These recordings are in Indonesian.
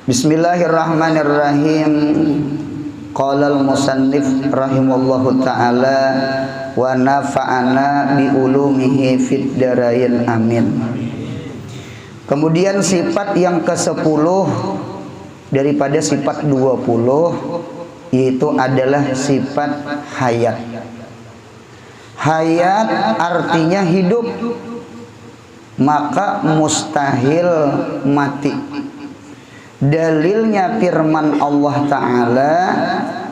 Bismillahirrahmanirrahim. Qala al-musannif rahimallahu ta'ala wa nafa'ana bi ulumihi fid darain amin. Kemudian sifat yang ke-10 daripada sifat 20 yaitu adalah sifat hayat. Hayat artinya hidup, maka mustahil mati. Dalilnya firman Allah Ta'ala,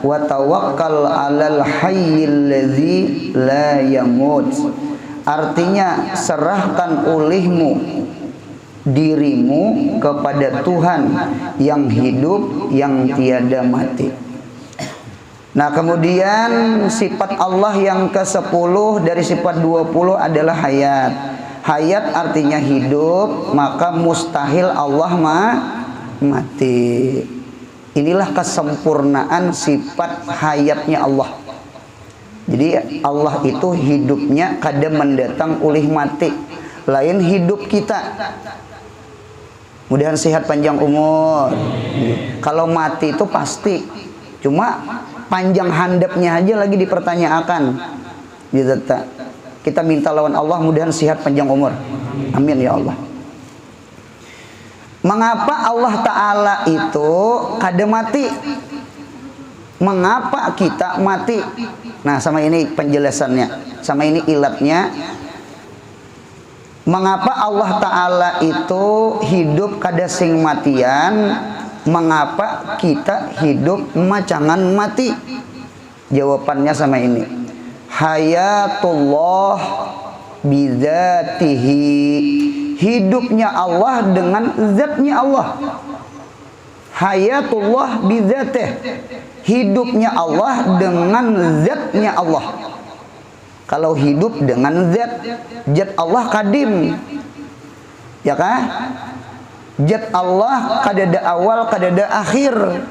wa tawakkal 'alal hayyil ladzi la yamut. Artinya serahkan olehmu dirimu kepada Tuhan yang hidup, yang tiada mati. Nah, kemudian sifat Allah yang ke-10 dari sifat 20 adalah hayat. Hayat artinya hidup, maka mustahil Allah mati. Inilah kesempurnaan sifat hayatnya Allah. Jadi Allah itu hidupnya kada mendatang oleh mati. Lain hidup kita. Mudahan sehat panjang umur. Kalau mati itu pasti. Cuma panjang handapnya aja lagi dipertanyakan. Gitu tak. Kita minta lawan Allah mudahan sehat panjang umur. Amin ya Allah. Mengapa Allah Ta'ala itu kada mati? Mengapa kita mati? Nah, sama ini penjelasannya, sama ini ilatnya. Mengapa Allah Ta'ala itu hidup kada sing matian? Mengapa kita hidup macangan mati? Jawabannya sama ini. Hayatullah bidzatihi. Hidupnya Allah dengan zatnya Allah. Hayatullah bidzatih. Hidupnya Allah dengan zatnya Allah. Kalau hidup dengan zat Allah kadim. Ya kan? Zat Allah kadada awal, kadada akhir.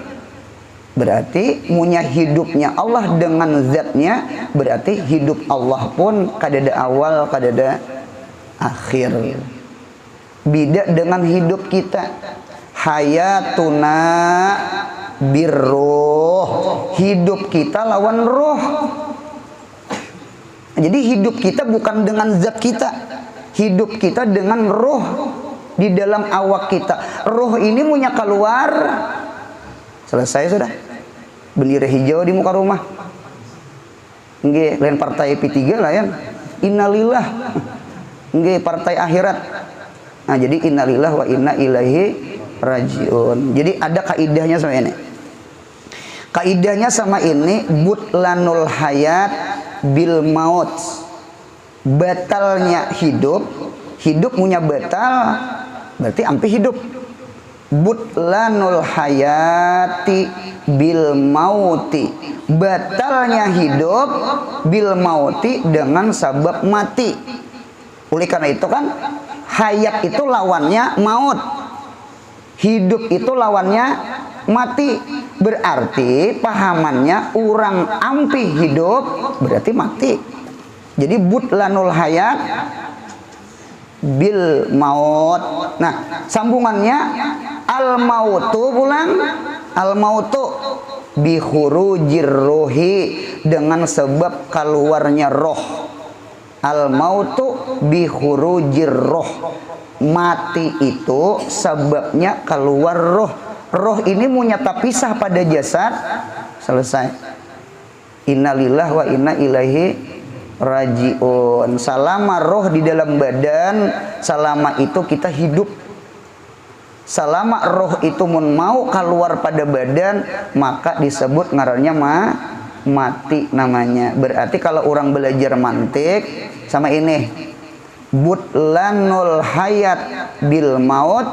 Berarti punya hidupnya Allah dengan zatnya, berarti hidup Allah pun kadada awal, kadada akhir. Beda dengan hidup kita. Hayatuna birruh. Hidup kita lawan roh. Jadi hidup kita bukan dengan zat kita. Hidup kita dengan roh di dalam awak kita. Roh ini punya keluar. Selesai sudah. Bendera hijau di muka rumah. Nggih, lain partai P3 lah ya. Innalillah. Nggih, partai akhirat. Nah, jadi innalillah wa inna ilaihi rajiun. Jadi ada kaidahnya sama ini. Kaidahnya sama ini, butlanul hayat bil maut. Batalnya hidup, hidup punya batal, berarti ampi hidup. Butlanul hayati bil mauti. Batalnya hidup bil mauti dengan sebab mati. Oleh karena itu kan hayat itu lawannya maut. Hidup itu lawannya mati. Berarti pahamannya orang ampi hidup berarti mati. Jadi butlanul hayat bil maut. Nah, sambungannya al mautu pulang. Al mautu bi khurujir ruhi, dengan sebab keluarnya roh. Al mautu bi khurujir roh. Mati itu sebabnya keluar roh. Roh ini punya pisah pada jasad. Selesai. Innalillah wa inna ilaihi rajiun. Selama roh di dalam badan, selama itu kita hidup. Selama roh itu mau keluar pada badan, maka disebut ngarannya mati namanya. Berarti kalau orang belajar mantik sama ini, butlanul hayat bil maut,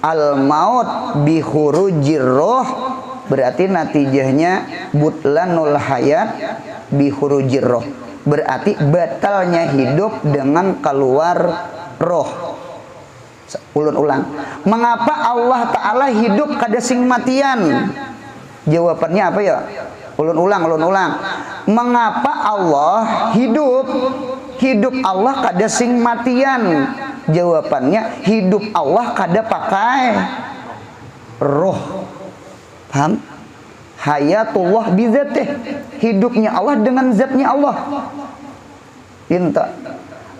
al maut bi khurujir roh, berarti natijahnya butlanul hayat bi khurujir roh. Berarti batalnya hidup dengan keluar roh. Ulun ulang. Mengapa Allah Ta'ala hidup kada sing matian? Jawabannya apa ya? Ulun ulang. Mengapa Allah hidup? Hidup Allah kada sing matian. Jawabannya hidup Allah kada pakai roh. Paham? Hayatullah bizatih, hidupnya Allah dengan zatnya Allah. Inta.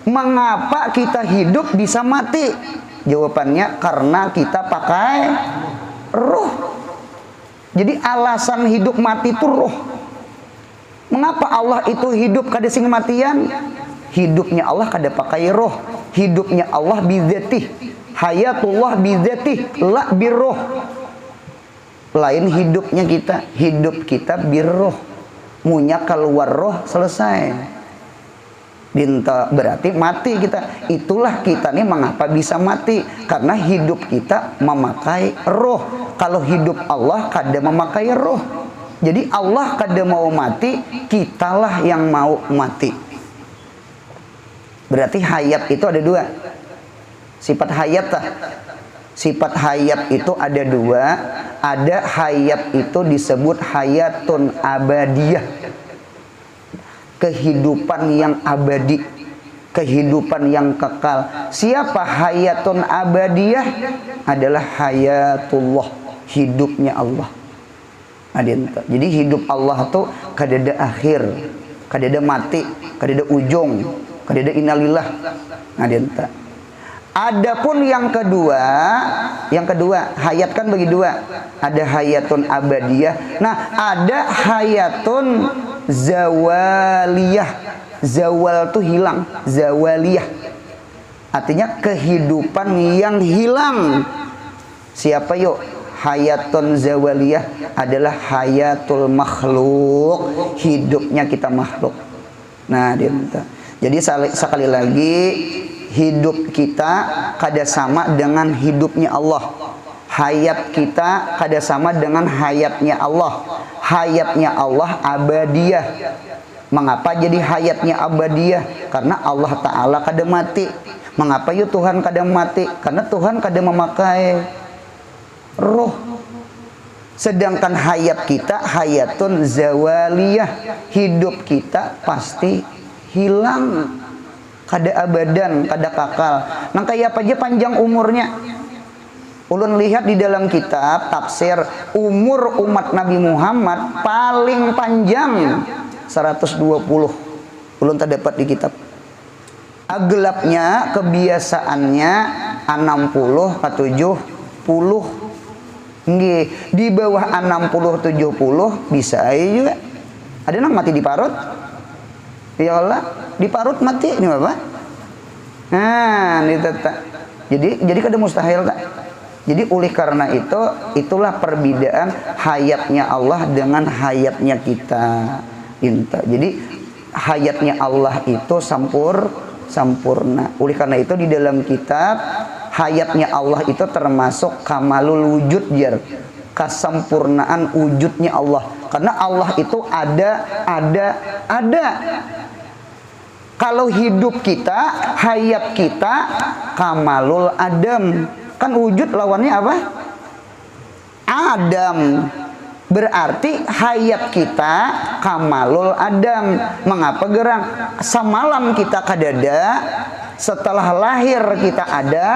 Mengapa kita hidup bisa mati? Jawabannya karena kita pakai roh. Jadi alasan hidup mati itu roh. Mengapa Allah itu hidup kada sing matian? Hidupnya Allah kada pakai roh. Hidupnya Allah bizatih. Hayatullah bizatih, la birroh. Lain hidupnya kita, hidup kita birroh. Munya keluar roh selesai. Dinta berarti mati kita. Itulah kita nih mengapa bisa mati, karena hidup kita memakai roh. Kalau hidup Allah kada memakai roh. Jadi Allah kada mau mati, kitalah yang mau mati. Berarti hayat itu ada dua. Sifat hayat tak? Sifat hayat itu ada dua. Ada hayat itu disebut hayatun abadiyah, kehidupan yang abadi, kehidupan yang kekal. Siapa hayatun abadiyah? Adalah hayatullah, hidupnya Allah. Jadi hidup Allah tuh kadada akhir, kadada mati, kadada ujung, kadada innalillah. Adapun yang kedua hayat kan bagi dua. Ada hayatun abadiyah. Nah, ada hayatun zawaliyah. Zawal tuh hilang, zawaliyah. Artinya kehidupan yang hilang. Siapa yuk? Hayatun zawaliyah adalah hayatul makhluk, hidupnya kita makhluk. Nah, dia minta. Jadi sekali lagi, hidup kita kada sama dengan hidupnya Allah. Hayat kita kada sama dengan hayatnya Allah. Hayatnya Allah abadiyah. Mengapa jadi hayatnya abadiyah? Karena Allah Ta'ala kada mati. Mengapa yuk Tuhan kada mati? Karena Tuhan kada memakai roh. Sedangkan hayat kita hayatun zawaliyah. Hidup kita pasti hilang, kada abadan, kada kakal. Nang kayak apa aja panjang umurnya. Ulun lihat di dalam kitab tafsir, umur umat Nabi Muhammad paling panjang 120. Ulun terdapat di kitab. Agelapnya kebiasaannya 60 ke 70. Nggih, di bawah 60 70 bisa aja juga. Ada nang mati di parut. Ya Allah, di parut mati ini Bapak. Nah, ini tak. Jadi kada mustahil tak. Jadi oleh karena itu, itulah perbedaan hayatnya Allah dengan hayatnya kita. Jadi hayatnya Allah itu sempurna. Oleh karena itu di dalam kitab hayatnya Allah itu termasuk kamalul wujud jar, kesempurnaan wujudnya Allah. Karena Allah itu ada. Kalau hidup kita, hayat kita kamalul adam. Kan wujud lawannya apa? Adam. Berarti hayat kita kamalul adam. Mengapa gerang? Semalam kita kadada, setelah lahir kita ada,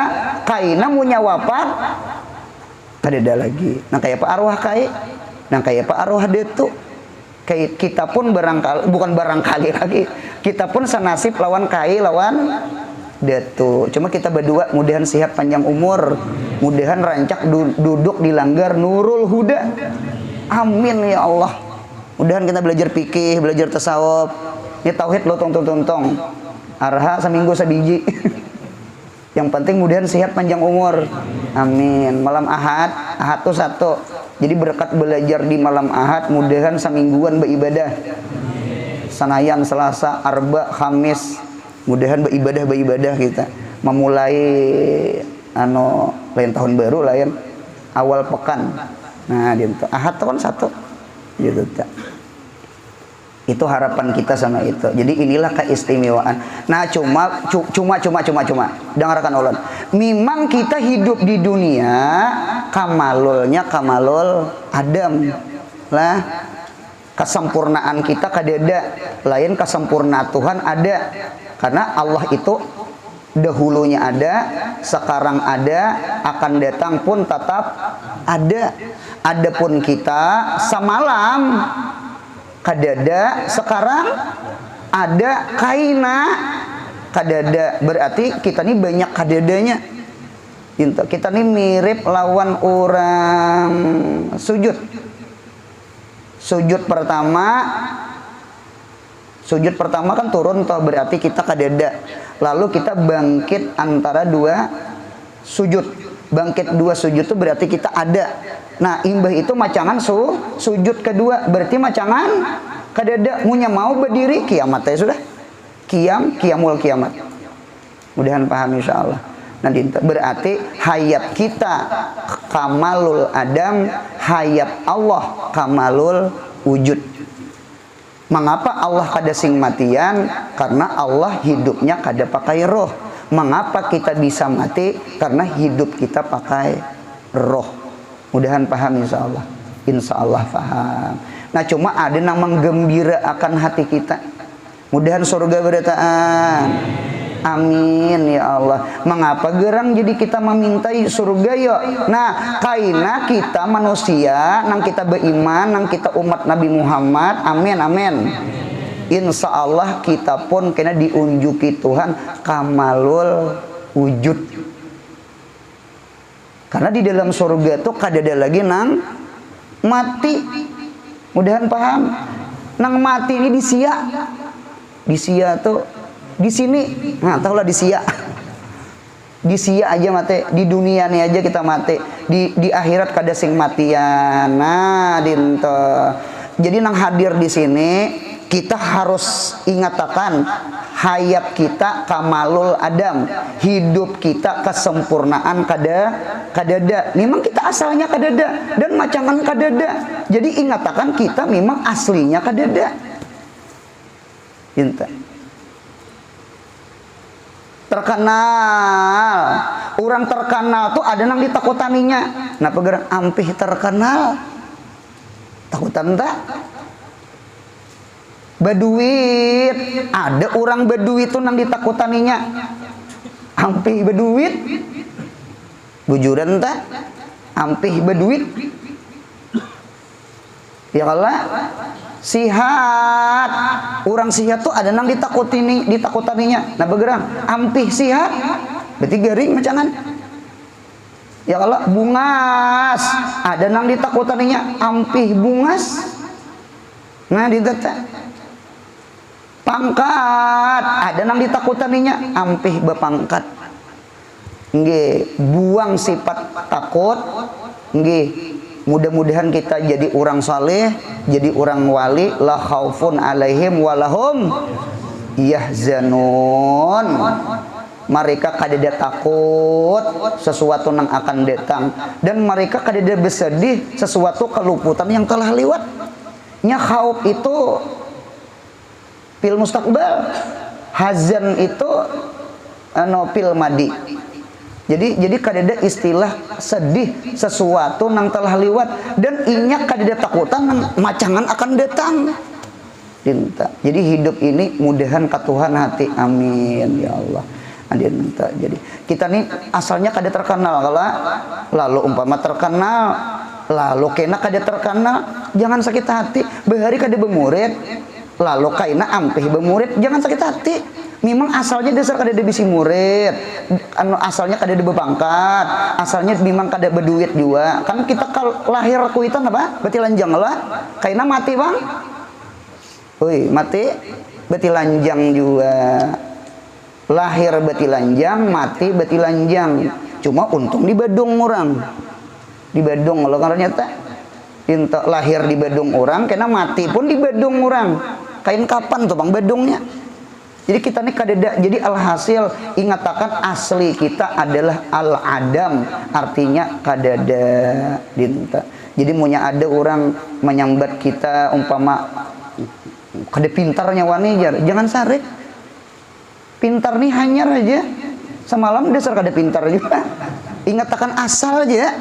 kaina punya wafat, kadada lagi. Nah kayak apa arwah kai? Nah kayak apa arwah detu? Kayak kita pun barangkali, bukan barangkali lagi, kita pun senasib lawan kai, lawan detu. Cuma kita berdua mudahan sehat panjang umur, mudahan rancak duduk di langgar Nurul Huda. Amin ya Allah. Mudahan kita belajar fikih, belajar tasawuf. Ini tauhid lo tong. Arha seminggu sabiji. Yang penting mudahan sehat panjang umur. Amin. Malam Ahad tuh satu. Jadi berkat belajar di malam Ahad, mudahan semingguan beribadah. Senayan, Selasa, Arba, Kamis, mudahan beribadah kita. Memulai lain tahun baru lain awal pekan. Nah, dia itu Ahad tuh kan satu. Gitu tak. Itu harapan kita sama itu. Jadi inilah keistimewaan. Nah, cuma dengarkan ulun. Memang kita hidup di dunia kamalulnya kamalul adam. Lah, kesempurnaan kita kadada, lain kesempurnaan Tuhan ada. Karena Allah itu Dahulunya ada, sekarang ada, akan datang pun tetap ada. Adapun kita samalam kadada, sekarang ada, kaina kadada, berarti kita ini banyak kadadanya. Kita ini mirip lawan orang sujud. Sujud pertama kan turun toh, berarti kita kadada. Lalu kita bangkit antara dua sujud. Bangkit dua sujud itu berarti kita ada. Nah, imbah itu macangan sujud kedua, berarti macangan kadada. Munya mau berdiri kiamat ya sudah. Kiamul kiamat. Mudahan paham insyaallah. Nah, berarti hayat kita kamalul adam, hayat Allah kamalul wujud. Mengapa Allah kada sing matian? Karena Allah hidupnya kada pakai roh. Mengapa kita bisa mati? Karena hidup kita pakai roh. Mudahan paham insyaallah. Insyaallah paham. Nah, cuma ada yang menggembira akan hati kita. Mudahan surga berataan. Amin ya Allah. Mengapa gerang jadi kita memintai surga yo? Nah, kaina kita manusia, nang kita beriman, nang kita umat Nabi Muhammad. Amin amin. Insya Allah kita pun kena diunjuki Tuhan kamalul wujud. Karena di dalam surga tuh kada ada lagi nang mati. Mudahan paham. Nang mati ini disia. Disia tuh di sini, nah tahulah disia. Disia aja mati, di dunia nih aja kita mati. Di akhirat kada sing matian. Nah, dinto. Jadi nang hadir di sini kita harus ingatakan hayat kita kamalul adam, hidup kita kesempurnaan kadada. Memang kita asalnya kadada dan macangan kadada. Jadi ingatakan kita memang aslinya kadada. Dinto. Terkenal, orang terkenal tuh ada nang ditakutaninya. Nah, pegerang ampih terkenal, takutan tak? Beduit, ada orang beduit tuh nang ditakutaninya. Ampih beduit, bujuran tak? Ampih beduit. Ya Allah. Sihat, orang sihat tuh ada nang ditakutaninya. Nah, begerang ampih sihat, berarti garing macangan. Ya Allah, bungas, ada nang ditakutaninya. Ampih bungas. Nah, ditata. Pangkat, ada nang ditakutaninya. Ampih bepangkat. Nggih, buang sifat takut. Nggih. Mudah-mudahan kita jadi orang saleh, jadi orang wali, la khaufun alaihim walahum yahzanun. Mereka kadada takut sesuatu yang akan datang, dan mereka kadada bersedih sesuatu keluputan yang telah lewat. Nya khauf itu fil mustaqbal, hazan itu fil madi. Jadi kadada istilah sedih sesuatu nang telah liwat, dan inyak kadada takutan nang macangan akan datang. Dinta. Jadi hidup ini mudahan ka Tuhan hati. Amin ya Allah. Dinta. Jadi kita nih asalnya kada terkenal kala, lalu umpama terkenal, lalu kena kada terkenal, jangan sakit hati. Behari kada bemurid, lalu kaina ampih bemurid, jangan sakit hati. Memang asalnya dasar kada ada bisi murid, asalnya kada ada bepangkat, asalnya memang kada berduit juga. Kan kita lahir kuitan apa? Beti lanjang lah. Kaina mati bang. Woi mati, beti lanjang juga. Lahir beti lanjang, mati beti lanjang. Cuma untung di Badung orang, di Badung kalau karena nyata. Lahir di Badung orang, kena mati pun di Badung orang. Kain kapan tuh bang Badungnya? Jadi kita ini kadada, jadi alhasil ingatakan asli kita adalah al-adam, artinya kadada dinta. Jadi munya ada orang menyambat kita umpama kada pintarnya wanijar, jangan sarik. Pintar nih hanyar aja. Semalam dasar kada pintar juga. Ingatakan asal aja.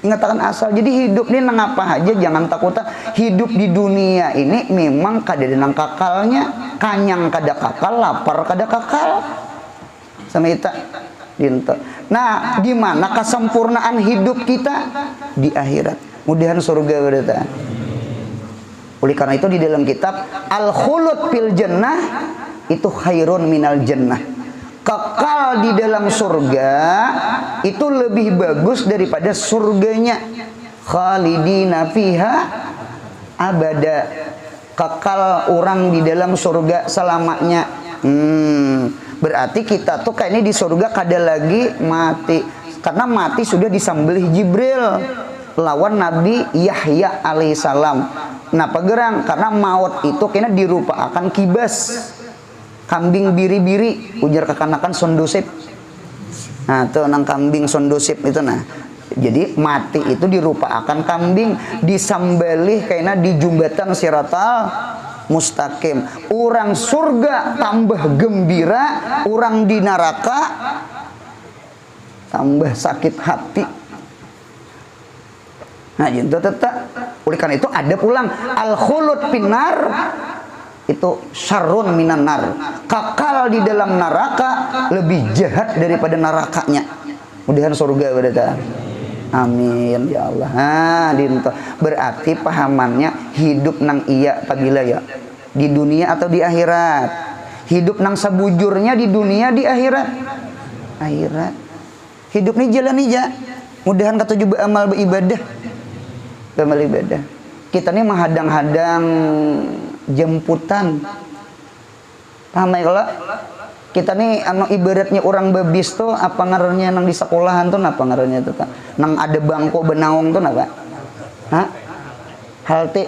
Ingatakan asal. Jadi hidup ini nang apa aja jangan takutan. Hidup di dunia ini memang kada nang kakalnya. Kanyang kada kakal, lapar kada kakal. sama ita dinto. Nah, gimana kesempurnaan hidup kita di akhirat? Mudahan surga berita. Oleh karena itu di dalam kitab Al-Khulud fil Jannah itu khairun minal jannah. Kekal di dalam surga itu lebih bagus daripada surganya. Khalidina fiha abada. Kekal orang di dalam surga selamanya. Berarti kita tuh kayak ini di surga kada lagi mati. Karena mati sudah disembelih Jibril lawan Nabi Yahya alaihissalam. Kenapa gerang? Karena maut itu kena dirupakan kibas, kambing biri-biri, ujar kekanakan sondosip. Nah tuh nang kambing sondosip itu nah. Jadi mati itu dirupakan kambing, disembelih kena di jembatan siratal mustaqim. Orang surga tambah gembira, orang di neraka tambah sakit hati. Nah, itu tetap. Oleh karena itu ada pulang al-khulud finnar itu syarrun minan nar. Kekal di dalam neraka lebih jahat daripada nerakanya. Mudahan surga berarti. Amin ya Allah. Nah, dinto. Berarti pahamannya hidup nang iya pagila ya. Di dunia atau di akhirat. Hidup nang sebujurnya di dunia di akhirat. Akhirat. Hidup nih jalan ija. Mudahan kata juga amal beribadah. Amal ibadah. Kita nih menghadang-hadang jemputan. Paham ya kalau? Kita nih anu ibaratnya orang babis tuh apa ngarannya nang di sekolahan tuh apa ngarannya tuh kan? Nang ada bangku benaung tuh apa? Hah? Halte.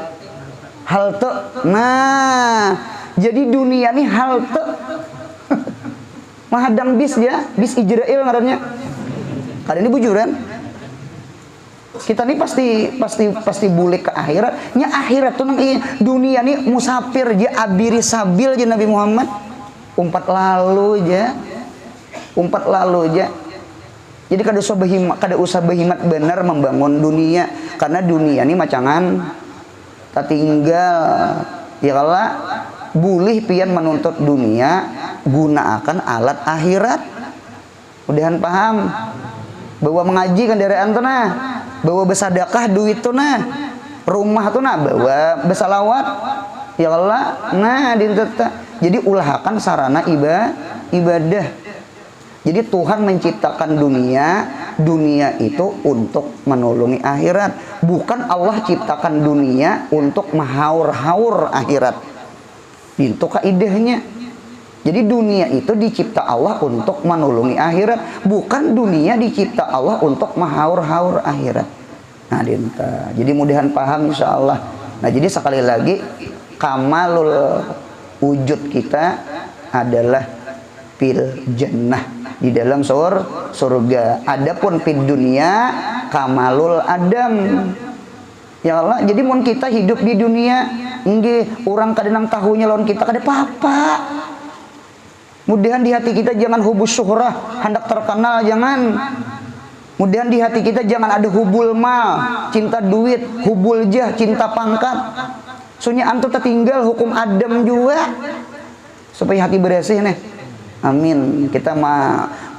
Halte. Nah, jadi dunia nih halte. Menghadang bis ya, bis Ijrail ngarannya. Kali ini bujuran. Kita nih pasti bulik ke akhirat. Nya akhirat tuh nang dunia nih musafir aja abiri sabil aja Nabi Muhammad. Umpat lalu aja. Jadi kada usah berhimat benar membangun dunia karena dunia ini macangan tak tinggal. Ya kalau boleh pian menuntut dunia gunakan alat akhirat. Mudahan paham. Bawa mengaji kendaraan tuh nah. Bawa bersadakah duit tuh nah, rumah tuh nah, bawa bersalawat ya Allah. Nah dinteta. Jadi ulahkan sarana ibadah. Jadi Tuhan menciptakan dunia itu untuk menolongi akhirat. Bukan Allah ciptakan dunia untuk mahaur-haur akhirat. Itu kaidahnya. Jadi dunia itu dicipta Allah untuk menolongi akhirat, bukan dunia dicipta Allah untuk mahaur-haur akhirat. Nah, dinta. Jadi mudahan paham insya Allah. Nah, jadi sekali lagi kamalul wujud kita adalah fil jannah, di dalam surga. Adapun fid dunia kamalul adam. Ya Allah, jadi mun kita hidup di dunia, nggih, orang kadang tahunya lawan kita kada apa-apa. Mudahan di hati kita jangan hubus syuhrah, hendak terkenal jangan. Mudahan di hati kita jangan ada hubul mal, cinta duit, hubul jah, cinta pangkat. Soalnya antum tertinggal hukum Adam juga. Supaya hati bersih nih. Amin. Kita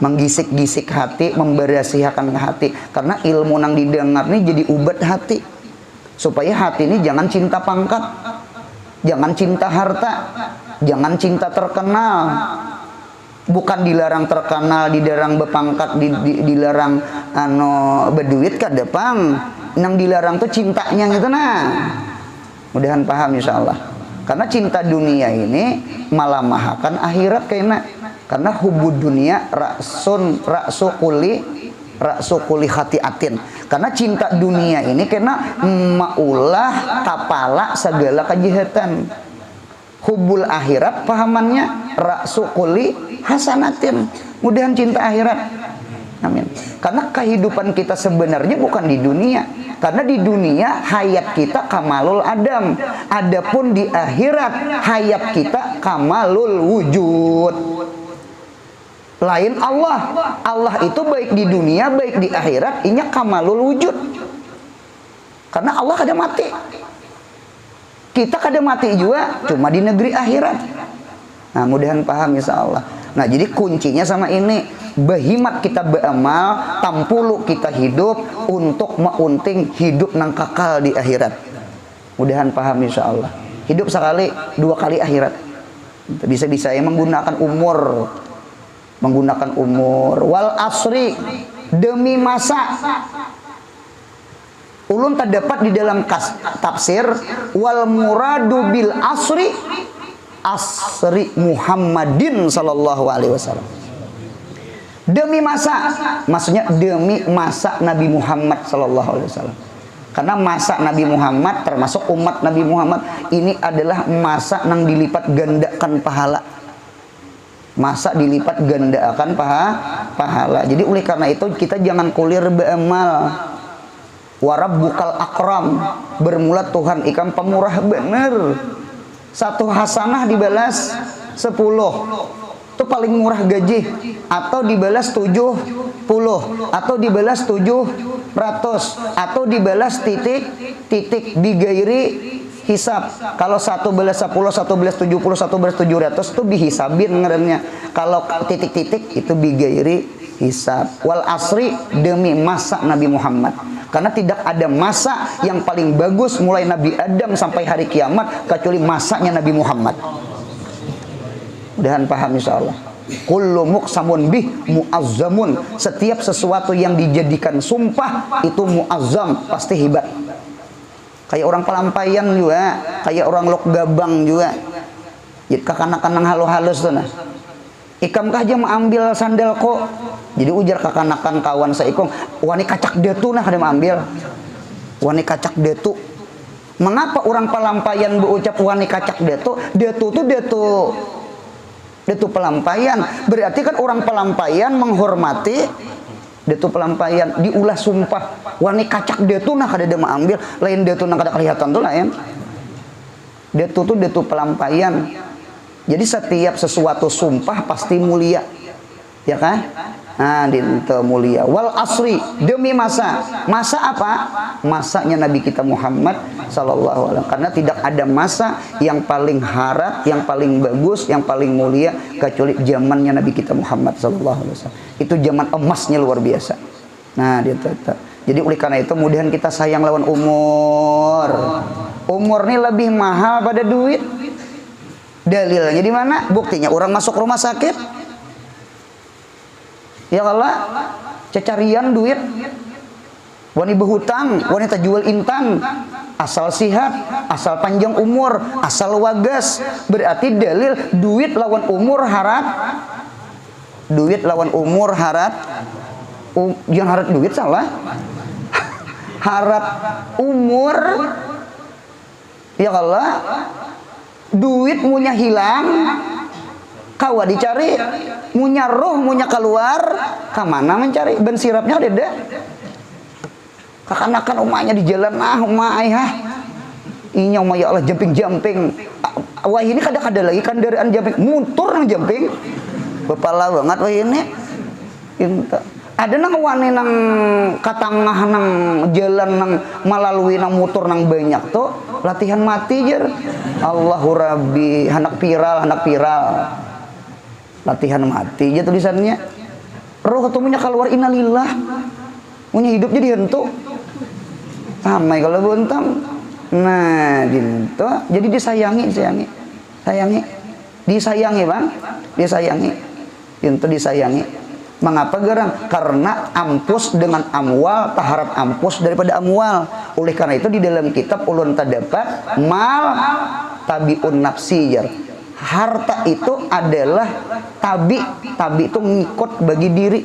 menggisik-gisik hati, memberasihakan hati. Karena ilmu nang didengar nih jadi ubat hati. Supaya hati ini jangan cinta pangkat, jangan cinta harta, jangan cinta terkenal. Bukan dilarang terkenal, dilarang berpangkat, dilarang berduit kada pang. Nang dilarang tuh cintanya gitu nah. Mudahan paham insyaallah. Karena cinta dunia ini malah mahakan akhirat kayaknya. Karena hubud dunia raksu kuli hatiatin. Karena cinta dunia ini kena maulah kapala segala kejahatan. Hubul akhirat pahamannya raksu kuli hasanatin. Mudahan cinta akhirat. Amin. Karena kehidupan kita sebenarnya bukan di dunia. Karena di dunia hayat kita kamalul adam. Adapun di akhirat hayat kita kamalul wujud. Lain Allah. Allah itu baik di dunia baik di akhirat inya kamalul wujud. Karena Allah kada mati. Kita kada mati juga cuma di negeri akhirat. Nah, mudahan paham insya Allah. Nah, jadi kuncinya sama ini, behimat kita beramal, tampulu kita hidup untuk maunting hidup nang kakal di akhirat. Mudahan paham insya Allah. Hidup sekali, 2 kali akhirat. Bisa-bisa ya menggunakan umur. Wal asri, demi masa. Ulun terdapat di dalam tafsir wal muradu bil asri Muhammadin sallallahu alaihi wasallam. Demi masa, maksudnya demi masa Nabi Muhammad sallallahu alaihi wasallam. Karena masa Nabi Muhammad termasuk umat Nabi Muhammad ini adalah masa yang dilipat gandakan pahala. Masa dilipat gandakan pahala. Jadi oleh karena itu kita jangan kulir beramal. Warabbukal akram, bermula Tuhan ikam pemurah bener. 1 hasanah dibalas 10. Itu paling murah gaji. Atau dibalas 70, atau dibalas 700, atau dibalas titik bigairi hisab. Kalau 1 balas 10, 1 balas 70, 1 balas 700 itu dihisabin ngarannya. Kalau titik-titik itu bigairi hisab. Wal asri, demi masa Nabi Muhammad. Karena tidak ada masa yang paling bagus mulai Nabi Adam sampai hari kiamat kecuali masanya Nabi Muhammad. Mudahan paham insyaallah. Kullu muqsamun bih muazzamun. Setiap sesuatu yang dijadikan sumpah itu muazzam, pasti hebat. Kayak orang pelampaian juga, kayak orang lok gabang juga. Jadi kakanakan halus-halus tuh nah. Ikam kah aja mengambil sandal kok. Jadi ujar kakanakan kawan saikong, wani kacak detu nah kada mengambil. Wani kacak detu. Mengapa orang pelampaian berucap wani kacak detu? Detu tuh detu pelampaian. Berarti kan orang pelampaian menghormati detu pelampaian. Diulah sumpah wani kacak detu nah kada mengambil. Lain detu nah kada kelihatan tuh lain. Detu tuh detu pelampaian. Jadi setiap sesuatu sumpah pasti mulia, ya kan? Nah, itu mulia. Wal asri, demi masa. Masa apa? Masanya Nabi kita Muhammad sallallahu alaihi wasallam. Karena tidak ada masa yang paling harat, yang paling bagus, yang paling mulia kecuali zamannya Nabi kita Muhammad sallallahu alaihi wasallam. Itu zaman emasnya luar biasa. Nah, dia tetap. Jadi oleh karena itu mudahan kita sayang lawan umur. Umur ini lebih mahal pada duit. Dalilnya di mana? Buktinya orang masuk rumah sakit. Ya Allah, cecarian duit. Wani berhutang, wanita jual intan. Asal sihat, asal panjang umur, asal wagas. Berarti dalil duit lawan umur harat. Duit lawan umur harat. Yang harat duit salah. Harat umur. Ya Allah. Duit munya hilang, kawa dicari, munya roh munya keluar, kemana mencari? Ben sirapnya ada. Kakanakan umahnya di jalan umah ayah. Inya umah ya Allah jumping. Wah ini kada lagi kendaraan jumping, motor nang jumping. Bepala banget wah ini. Inta. Ada nang wani nang katangah nang jalan nang melalui nang motor nang banyak tuh latihan mati jer. Allahu Rabbi, anak viral. Latihan mati aja tulisannya. Roh ketemunya keluar innalillah. Punya hidup jadi hentu. Samai kalau buntam. Nah, gitu. Jadi disayangi. Disayangi, Bang. Disayangi. Itu disayangi. Mengapa gerang? Karena ampus dengan amwal taharat ampus daripada amwal. Oleh karena itu di dalam kitab ulun terdapat mal tabiun nafsi. Harta itu adalah tabi itu ngikut bagi diri.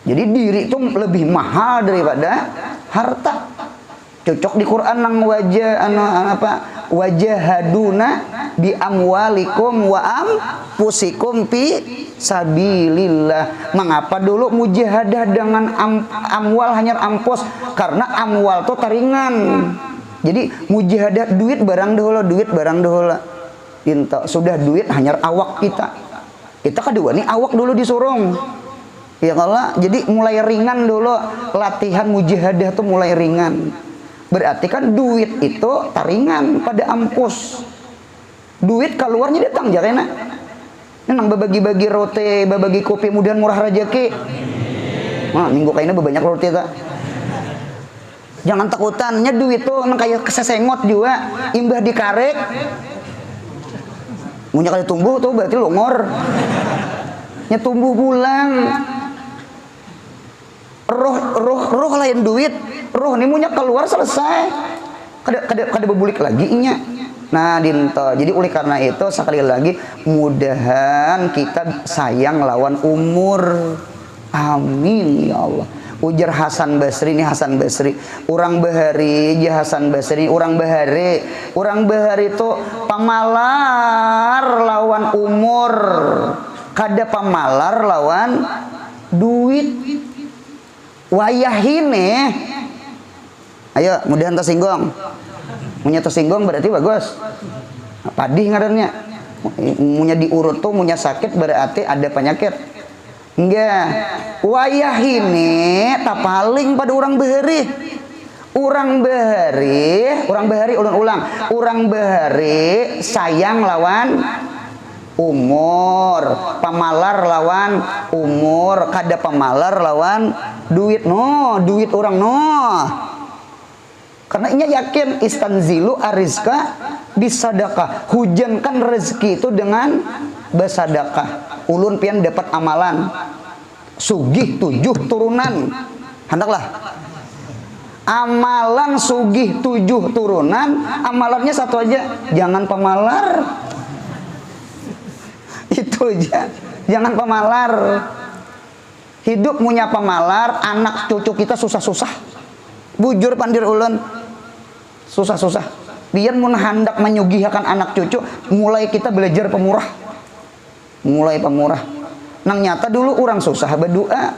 Jadi diri itu lebih mahal daripada harta. Cocok di Quran nang wajahaduna bi amwalikum wa ampusikum fi sabilillah. Mengapa dulu mujahadah dengan amwal hanya ampus? Karena amwal itu taringan. Jadi mujahadah duit barang dahulu. Sudah duit hanya awak kita. Kita kedua nih awak dulu disurung. Ya Allah, jadi mulai ringan dulu latihan mujahadah tuh mulai ringan. Berarti kan duit itu taringan pada ampus. duit keluarnya datang jarena nang babagi-bagi roti babagi kopi mudahan murah rezeki. Nah, minggu kayaknya banyak roti tak. Jangan takutannya duit tuh nang kayak kesesengot juga imbah dikarek munya kali tumbuh tuh berarti longor nya tumbuh pulang roh lain duit roh ini munya keluar selesai kada bebulik lagi nya. Nah dinto jadi oleh karena itu sekali lagi mudahan kita sayang lawan umur, amin ya Allah. Ujar Hasan Basri ini Hasan Basri orang bahari ya Hasan Basri orang bahari itu pamalar lawan umur kada pamalar lawan duit wayahine. Ayo mudahan tersinggung munya tersinggung berarti bagus padih ngarannya munya diurut tuh munya sakit berarti ada penyakit. Enggak, wayah ini tak paling pada orang bahari orang bahari sayang lawan umur, pamalar lawan umur, kada pamalar lawan duit duit orang karena inya yakin istanzilu arizka bisadakah, hujankan rezeki itu dengan bersadakah. Ulun pian dapat amalan sugih 7 turunan hendaklah amalan sugih 7 turunan amalannya satu aja jangan pemalar itu aja jangan pemalar hidup punya pemalar anak cucu kita susah-susah bujur pandir ulun susah-susah biar mun hendak menyugihakan anak cucu mulai kita belajar pemurah nang nyata dulu orang susah berdoa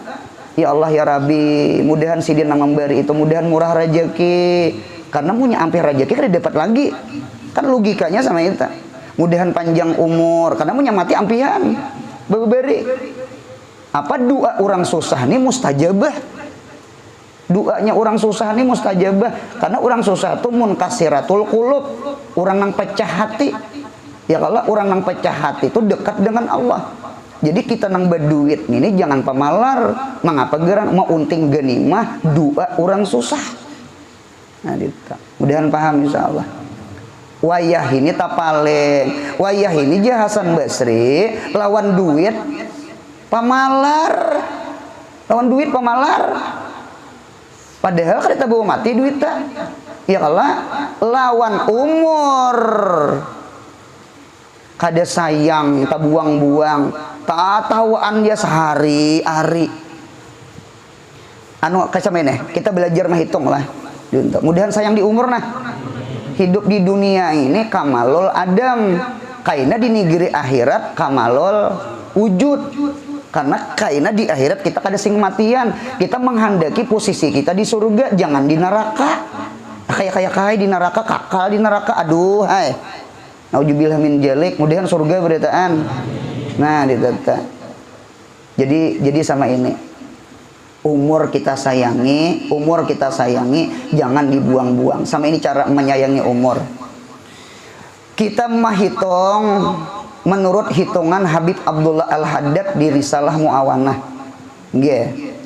ya Allah ya Rabbi mudahan sidin nang memberi itu mudahan murah rezeki karena punya ampir rezeki kan dapat lagi kan logikanya sama itu mudahan panjang umur karena punya mati ampihan beri apa doa orang susah nih mustajabah doanya orang susah nih mustajabah karena orang susah tuh munkasiratul qulub orang nang pecah hati. Ya kalau orang yang pecah hati itu dekat dengan Allah. Jadi kita nang berduit ini jangan pemalar. Mengapa geran mau unting ganimah doa orang susah. Nah, gitu. Mudahan paham insyaallah. Wayah ini tak paling. Wayah ini jah Hasan Basri lawan duit pemalar. Lawan duit pemalar. Padahal kita bawa mati duit tak. Ya kalau lawan umur. Kada sayang, tak buang-buang, tak tawaan dia sehari-hari. Anu kacameneh, kita belajar menghitung lah. Mudahan sayang di umur nah. Hidup di dunia ini kamalul adam, kaina di negeri akhirat kamalul wujud. Karena kaina di akhirat kita kada sing matian, kita menghendaki posisi kita di surga, jangan di neraka. Kayak di neraka, kakal di neraka, aduh, hai. Naujubillah min jalik, mudahan surga beritaan. Nah, ditata. Jadi sama ini. Umur kita sayangi, jangan dibuang-buang. Sama ini cara menyayangi umur. Kita menghitung menurut hitungan Habib Abdullah Al-Haddad di Risalah Muawanah. Nggih.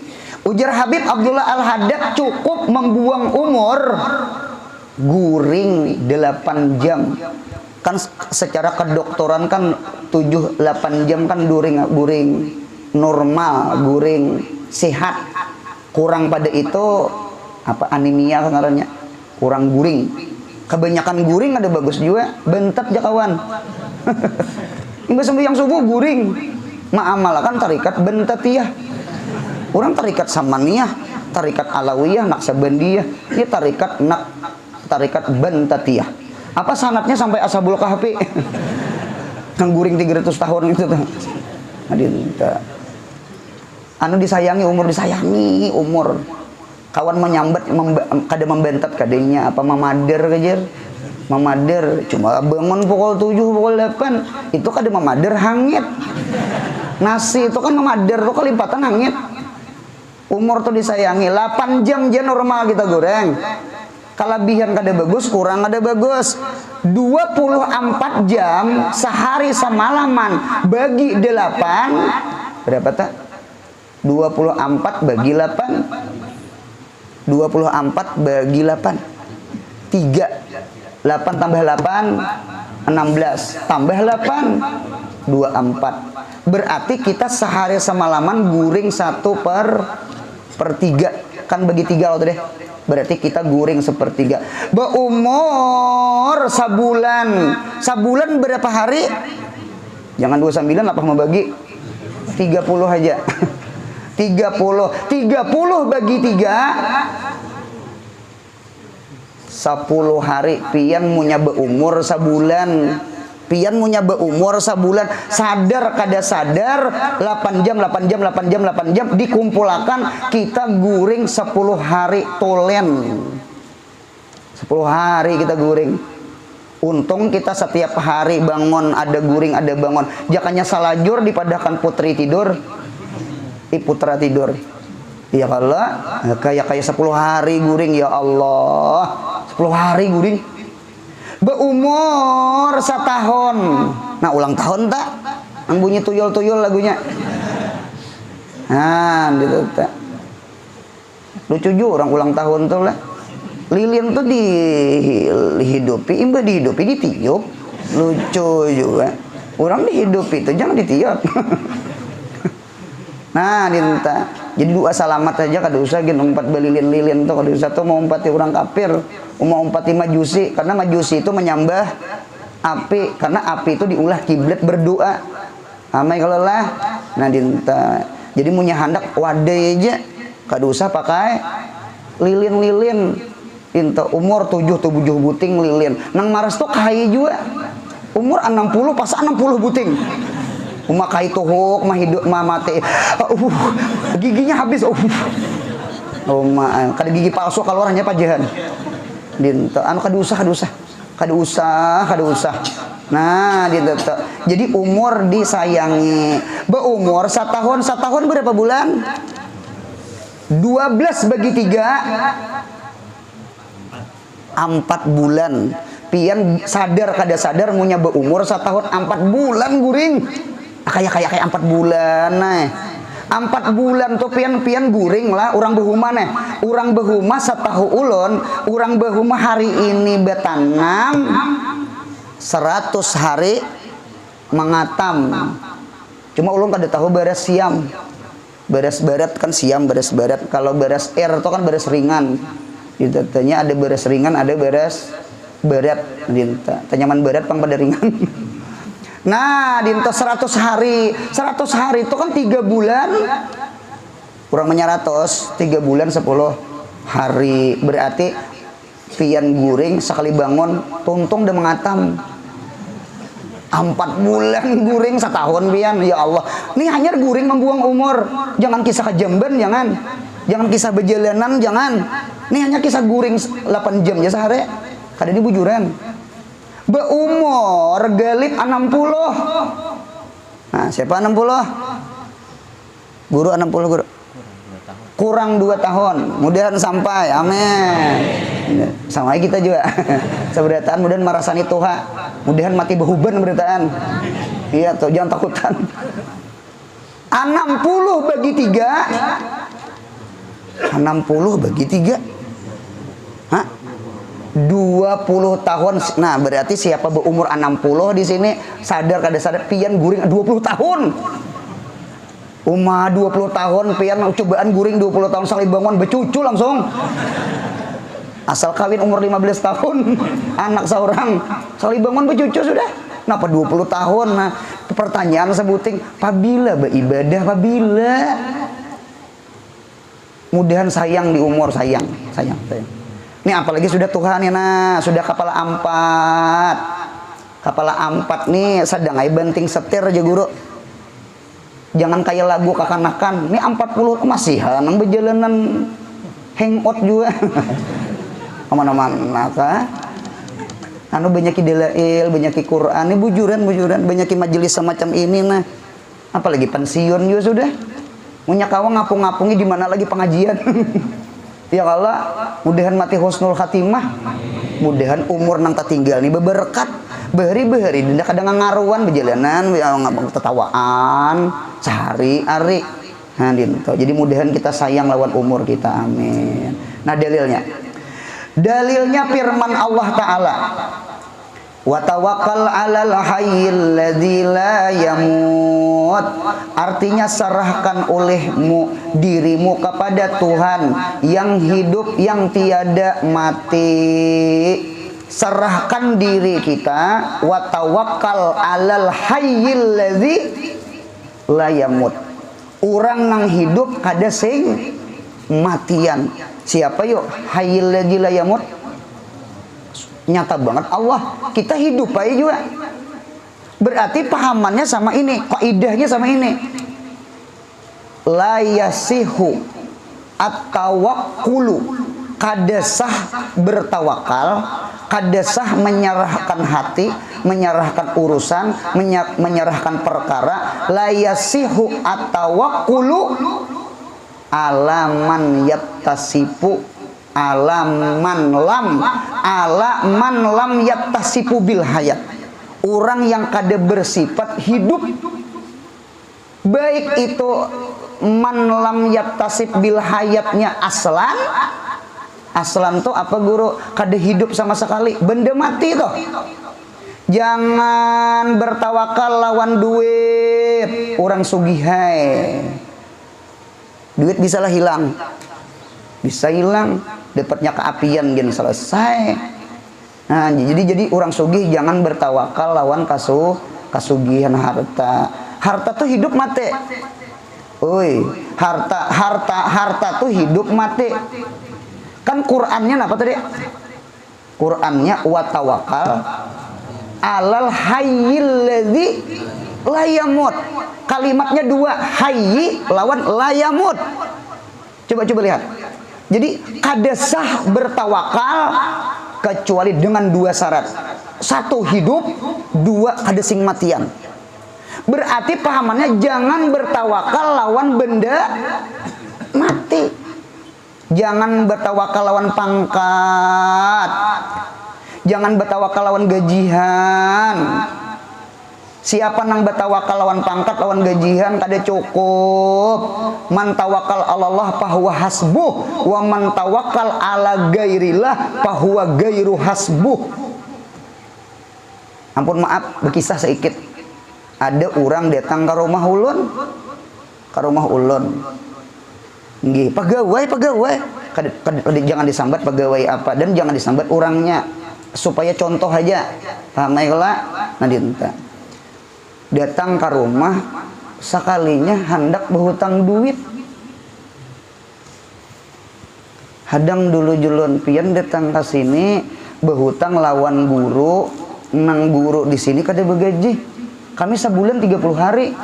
Ujar Habib Abdullah Al-Haddad cukup membuang umur guring 8 jam. Kan secara kedokteran kan 7-8 jam kan guring normal, guring sehat. Kurang pada itu apa anemia kan ngarannya, kurang guring. Kebanyakan guring ada bagus juga, bentet ya kawan. Hingga sembahyang subuh guring. Ma'amalakan tarikat bentetiyah. Orang tarikat samaniyah, tarikat alawiyah, naksabandiyah, ini tarikat bentetiyah. Apa sanatnya sampai Ashabul Kahfi? Yang guring 300 tahun itu tuh. Anu disayangi umur. Kawan menyambat kada membentat kadenya apa mamader kejer. Mamader cuma bangun pukul 7 pukul 8 itu kada mamader hangit. Nasi itu kan mamader tuh kelipatan hangit. Umur tuh disayangi 8 jam normal kita goreng. Kelebihan kada bagus, kurang kada bagus. 24 jam sehari semalaman bagi 8 berapa tak? 24 bagi 8 24 bagi 8 3 8 tambah 8 16 tambah 8 24 berarti kita sehari semalaman guring 1 per 3 kan bagi 3 loh tuh deh. Berarti kita guring 1/3. Berumur sabulan berapa hari? Jangan 29 apa mau bagi 30 aja. 30 bagi 3 10 hari. Pian munya berumur sebulan. Sadar kada sadar 8 jam dikumpulkan kita guring 10 hari tolen. 10 hari kita guring. Untung kita setiap hari bangun ada guring ada bangun. Jakanya salajur dipadahkan putri tidur. Putra tidur. Ya Allah, kayak 10 hari guring ya Allah. 10 hari guring. Berumur 1 tahun. Nah, ulang tahun tak? Yang bunyi tuyul-tuyul lagunya. Nah, gitu tak. Lucu juga orang ulang tahun tuh lah. Lilin tuh dihidupi, imba dihidupi ditiup. Lucu juga. Orang dihidupi itu jangan ditiup. Nah, dinta. Jadi doa salamat aja kada usah gin umpat belilin-lilin tuh kada usah tuh mau umpati orang kafir, mau umpati majusi karena majusi itu menyembah api karena api itu diulah kiblat berdoa. Amai kalau lah. Nah, dinta. Jadi punya hendak wadai aja kada usah pakai lilin-lilin. Inta umur 7 buting lilin. Nang maras tuh kai juga. Umur 60 pas 60 buting. Umakai tuhuk mah hidup mah mati. Giginya habis. Kada gigi palsu keluarannya pajahan. Dinta anu kada usah. Nah, dinta. Jadi umur disayangi. Berumur 1 tahun berapa bulan? 12 bagi 3 4 bulan. Pian sadar kada sadar munya berumur 1 tahun 4 bulan guring. Kayak 4 bulan nah. 4 bulan tuh pian guring lah orang behuma nih. Orang behuma satahu ulun, orang behuma hari ini betanam 100 hari mengatam. Cuma ulun kada tahu beres siam. Beres barat kan siam beres barat. Kalau beres itu kan beres ringan. Ditanya ada beres ringan, ada beres barat. Tanyaman barat pang pada ringan. Nah, dinto 100 hari. 100 hari itu kan 3 bulan. Kurang menya 100, 3 bulan 10 hari. Berarti pian guring sekali bangun tuntung udah mengatam. 4 bulan guring 1 tahun pian. Ya Allah. Ini hanya guring membuang umur. Jangan kisah kejamban, jangan. Jangan kisah berjalanan, jangan. Ini hanya kisah guring 8 jam ya sehari. Kada di bujuran. Berumur galip 60. Nah, siapa 60? Guru 60 guru. Kurang 2 tahun. Mudahan sampai. Amin. Sama kita juga. Seberataan mudahan marasani Tuhan. Mudahan mati behuban berataan. Iya tuh, jangan takutan. 60 bagi 3. 60 bagi 3. Hah? 20 tahun. Nah, berarti siapa berumur 60 di sini sadar kada sadar pian guring 20 tahun. 20 tahun pian cobaan guring 20 tahun sekali bangun becucu langsung. Asal kawin umur 15 tahun anak seorang sekali bangun becucu sudah. Kenapa 20 tahun? Nah, pertanyaan sebuting pabila beribadah pabila. Mudahan sayang di umur sayang. Ini apalagi sudah Tuhan ya nah, sudah kepala 4. Kepala 4 nih sedang ai banting setir aja guru. Jangan kayak lagu kakanakan. Ini 40 masih nang berjalanan hangout juga. Kemana-mana kah? Anu banyak dalail, banyak Quran, ini bujuran, banyak majelis semacam ini nah. Apalagi pensiun juga sudah. Punya kawan ngapung-ngapungi di mana lagi pengajian. Ya Allah, mudahan mati husnul khatimah. mudahan umur nang tinggal nih berberkat behari-behari dinda kadang ngaruan berjalanan tetawaan sehari-hari. Nah, dinto. Jadi mudahan kita sayang lawan umur kita, amin. Nah, dalilnya firman Allah Ta'ala, wa tawakkal 'alal hayyil ladzi la yamut. Artinya serahkan olehmu dirimu kepada Tuhan yang hidup yang tiada mati. Serahkan diri kita, wa tawakkal 'alal hayyil ladzi la yamut. Orang nang hidup kada sing matian. Siapa yuk? Hayyil ladzi la yamut. Nyata banget Allah, kita hidup aja juga. Berarti pahamannya sama ini, kaidahnya sama ini. La yasihu at-tawakkulu, kada sah bertawakal, kada sah menyerahkan hati, menyerahkan urusan, menyerahkan perkara. La yasihu at-tawakkulu alaman yattasifu alaman lam yattasifu bil hayat. Orang yang kada bersifat hidup, baik itu man lam yattasif bil hayatnya aslan tuh apa guru, kada hidup sama sekali, benda mati tuh. Jangan bertawakal lawan duit. Orang sugihai, duit bisalah hilang, bisa hilang, dapatnya keapian gini selesai. Nah, jadi orang sugih jangan bertawakal lawan kasugihan harta. Harta tuh hidup mati. Oi, harta tuh hidup mati. Kan Qur'annya apa tadi? Qur'annya wa tawakkal 'alal hayyil ladzi la yamut. Kalimatnya dua, hayyi lawan la yamut. Coba lihat. Jadi kada sah bertawakal kecuali dengan dua syarat. Satu hidup, dua kada sing matian. Berarti pahamannya jangan bertawakal lawan benda mati. Jangan bertawakal lawan pangkat. Jangan bertawakal lawan gajian. Siapa nang bertawakal lawan pangkat, lawan gajian kada cukup. Man tawakal Allah fahuwa hasbuh, wa man tawakal ala gairillah fahuwa gairu hasbuh. Ampun maaf, berkisah sedikit. Ada orang datang ke rumah ulun. Nggih, pegawai. Jangan disambat pegawai apa, dan jangan disambat orangnya, supaya contoh aja. Paham ya? Nah, dinta datang ke rumah, sekalinya hendak berhutang duit. Hadang dulu julun pian datang ke sini berhutang lawan guru, nang guru di sini kada begaji. Kami sebulan 30 hari.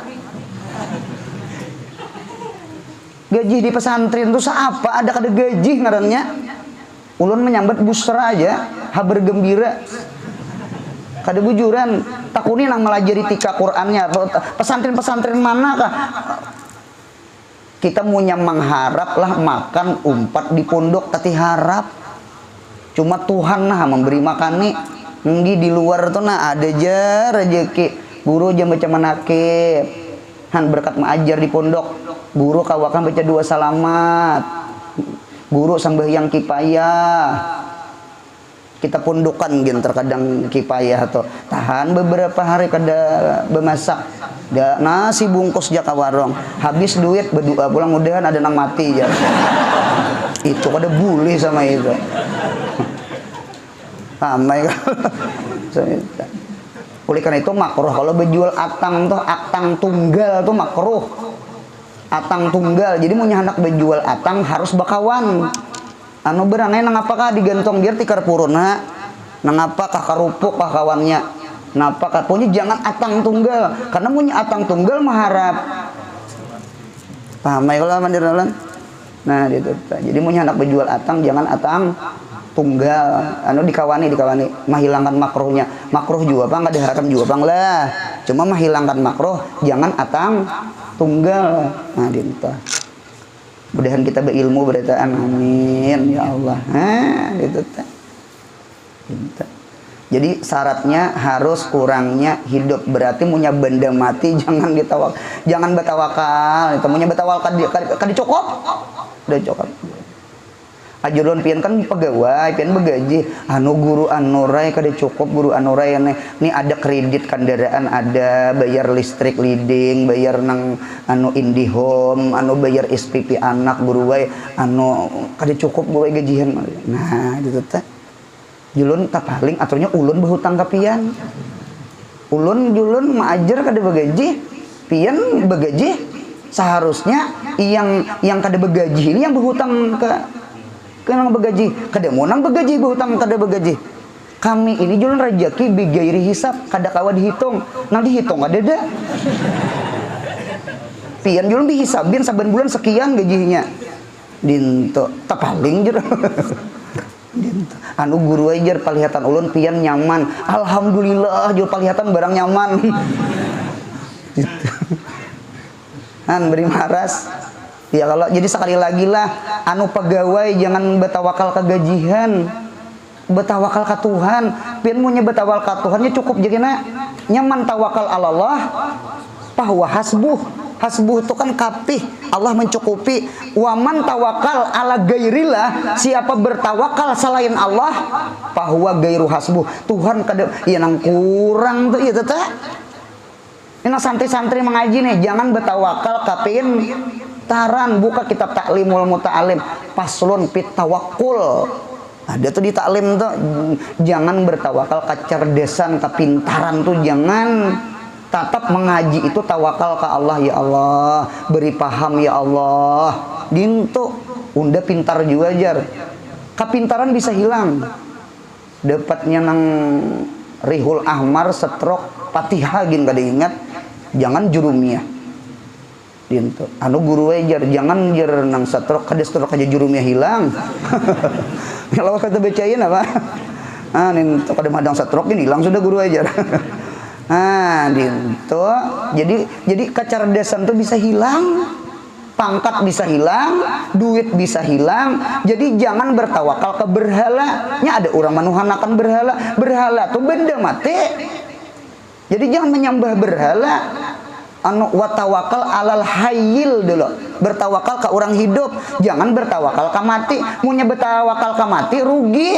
Gaji di pesantren tuh apa? Ada kada gaji ngarannya. Ulun menyambat busra aja, habar gembira. Kada bujuran, takuni nang melajari tika Qur'annya. Pesantren-pesantren mana kah? Kita punya mengharap lah makan umpat di pondok tati harap. Cuma Tuhan nah memberi makani. Nggi di luar tuh nah ada aja rezeki. Guru jam baca manakib. Han berkat mengajar di pondok. Guru kawakan baca dua salamat. Guru sambahyang kipayah. Kita pundukan gitu terkadang kipayah atau tahan beberapa hari kada bemasak, da nasi bungkus jaka warung, habis duit berdoa pulang mudahan ada nang mati ya. Itu kada boleh sama itu. Amai kan. Oleh karena itu makruh kalau berjual atang tunggal tuh makruh. Atang tunggal. Jadi punya anak berjual atang harus bakawan. Anu berangai nang apakah digantong biar tikar puruna, nang apakah karupuk kah kawannya, napakah punya jangan atang tunggal, karena punya atang tunggal mengharap. Paham ya kalau mandiralan? Nah itu. Jadi punya anak berjual atang jangan atang tunggal, anu dikawani, menghilangkan makruhnya. Makruh juga bang, nggak diharapkan juga bang lah. Cuma menghilangkan makruh, jangan atang tunggal. Nah itu. Mudahan kita berilmu beritaan, amin ya Allah. Nah, itu Gitu. Jadi syaratnya harus kurangnya hidup, berarti punya benda mati jangan betawakal. Itu punya betawakal kadi cokop. Udah cokop. Ajulun pian kan pegawai, pian begaji. Anu guru anurai kada cukup guru anurai ini ada kredit kendaraan, ada bayar listrik leading, bayar nang anu IndiHome, anu bayar SPP anak guru wae, anu kada cukup guru gajian. Nah, itu teh. Julun tak paling aturnya ulun berhutang ka pian. Ulun julun maajar kada begaji, pian begaji. Seharusnya yang kada begaji ini yang berhutang ke nang begaji, kada monang begaji berhutang kada begaji. Kami ini jualan rezeki bigairi hisap, kada kawa dihitung. Nang dihitung ada dah. Pian jualan dihisabin saben bulan sekian gajinya. Dinto tapaling jur. Dinto. Anu guru ajar palihatan ulun pian nyaman. Alhamdulillah jual palihatan barang nyaman. Gitu. An beri maras. Ya kalau jadi sekali lagi lah anu pegawai jangan betawakal ke gajian, betawakal ke Tuhan. Pian punya betawakal ke Tuhannya cukup jadinya nyaman tawakal Allah. Bahwa hasbuh itu kan kapih, Allah mencukupi. Waman tawakal ala gairillah, siapa bertawakal selain Allah, bahwa gairu hasbuh, Tuhan kada ya nang kurang tuh ya teteh. Ini santri-santri mengaji nih, jangan betawakal kapin taran. Buka kitab Ta'limul Muta'alim Faslun fit Tawakkul. Ada tuh di taklim tuh, jangan bertawakal kecerdasan, kepintaran tuh jangan. Tetap mengaji itu tawakal ke Allah, ya Allah, beri paham ya Allah. Dintu unda pintar juga jar. Kepintaran bisa hilang. Dapatnya nang Rihul Ahmar setrok Fatihah gin kada ingat. Jangan jurumiyah. Dintu anu guru ajar jangan jar nang setrok kada setrok aja jurumiyah hilang. Kalau kata bacain apa? Ah dintu kada madang setrok ini hilang sudah guru ajar. Ah dintu jadi kecerdasan tuh bisa hilang. Pangkat bisa hilang, duit bisa hilang. Jadi jangan bertawakal ke berhala. Nya ada orang manuhanakan berhala. Berhala tuh benda mati. Jadi jangan menyembah berhala. Anu watawakal alal hayyil dulu. Bertawakal ke orang hidup, jangan bertawakal ke mati. Munya bertawakal ke mati rugi.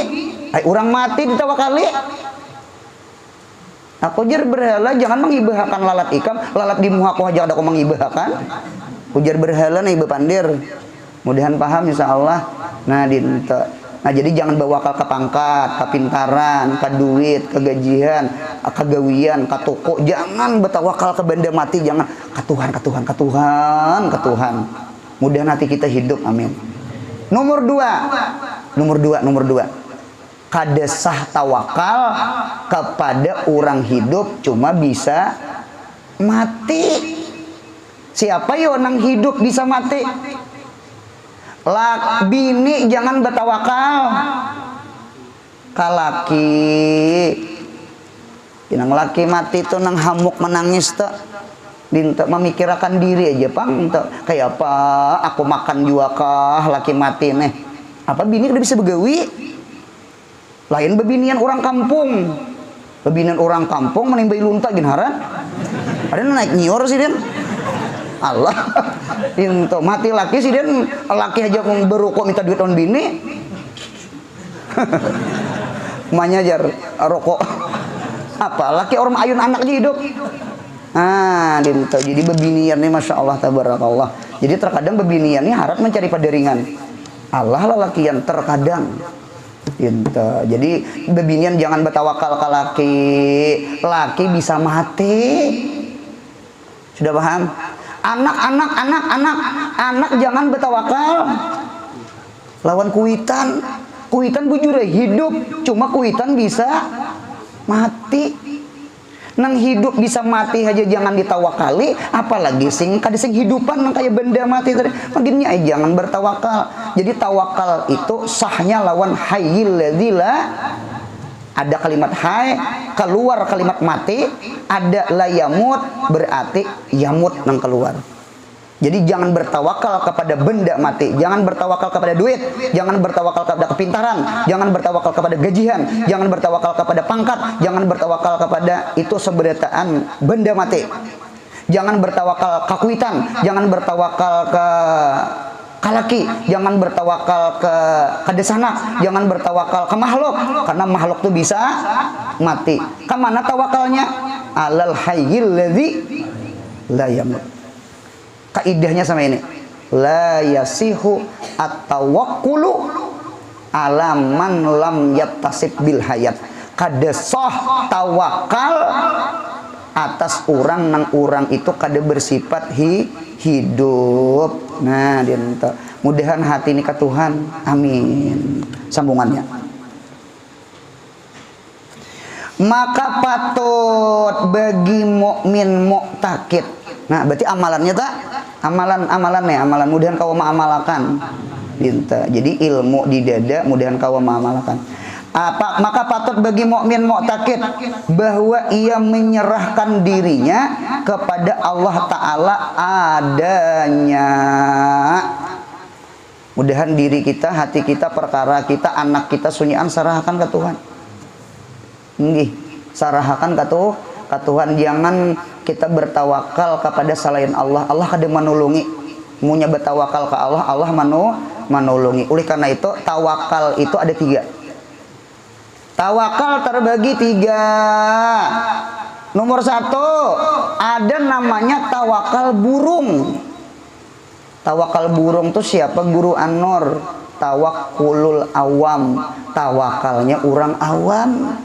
Orang mati ditawakali. Aku jar berhala jangan mengibahkan lalat ikam, lalat di muha aku aja ada aku mengibahkan. Ujar berhala nih Ibu Pandir. Mudahan paham insyaallah. Nah jadi jangan bawakal ke pangkat, ke pintaran, ke duit, ke gajian, ke gawian, ke toko. Jangan bertawakal ke benda mati, jangan ke Tuhan. Mudahan hati kita hidup, amin. Nomor dua. Kada sah tawakal kepada orang hidup cuma bisa mati. Siapa yo nang hidup bisa mati? Bini jangan bertawakal. Kalaki, nang laki mati tuh nang hamuk menangis tuh. Dinta memikirkan diri aja pang. Kayak apa? Aku makan juga kah laki mati nih? Apa bini udah bisa begawi? Lain bebinian orang kampung. Bebinian orang kampung menimbai lunta ginaran. Ada naik nyior sih den. Allah itu mati laki sih den. Laki aja berukuk minta duit on bini. Emaknya jar rokok. Apa laki orang ayun anak aja hidup. Ah dinto jadi bebinian nih masya Allah tabarakallah. Jadi terkadang bebinian ini harap mencari padaringan. Allah lalakian terkadang. Gitu. Jadi bebinian jangan bertawakal ke laki bisa mati. Sudah paham? Anak jangan bertawakal lawan kuitan bujur hidup cuma kuitan bisa mati. Nang hidup bisa mati aja jangan ditawakali, apalagi sing hidupan nang kayak benda mati tadi. Makinnya jangan bertawakal. Jadi tawakal itu sahnya lawan hayyil ladzila. Ada kalimat hay, keluar kalimat mati, ada layamut berarti yamut nang keluar. Jadi jangan bertawakal kepada benda mati, jangan bertawakal kepada duit, jangan bertawakal kepada kepintaran, jangan bertawakal kepada gajian, jangan bertawakal kepada pangkat, jangan bertawakal kepada itu seberataan benda mati. Jangan bertawakal ke kuitan, jangan bertawakal ke kalaki, jangan bertawakal ke desana, jangan bertawakal ke makhluk, karena makhluk itu bisa mati. Kemana tawakalnya? Alal hayyil ladzi la yamut. Kaidahnya sama ini, la yasihu at-tawakkulu ala man lam yattasib bil hayat. Kada sah tawakal atas orang nang orang itu kada bersifat hidup. Nah, dia minta mudahan hati ini ke Tuhan. Amin. Sambungannya. Maka patut bagi mukmin mu'takid. Nah, berarti amalannya tak? Amalan mudahan kau mengamalkan. Dinta. Jadi ilmu di dada mudahan kau mengamalkan. Maka patut bagi mukmin mu'takid bahwa ia menyerahkan dirinya kepada Allah Ta'ala adanya. Mudahan diri kita, hati kita, perkara kita, anak kita, sunyian sarahkan ke Tuhan. Nggih, sarahkan ke Tuhan. Jangan kita bertawakal kepada selain Allah. Allah kada manulungi. Munya bertawakal ke Allah, Allah manulungi. Oleh karena itu, tawakal itu ada 3. Tawakal terbagi 3. Nomor 1, ada namanya tawakal burung. Tawakal burung tuh siapa? Guru An-Nur. Tawakulul awam. Tawakalnya orang awam.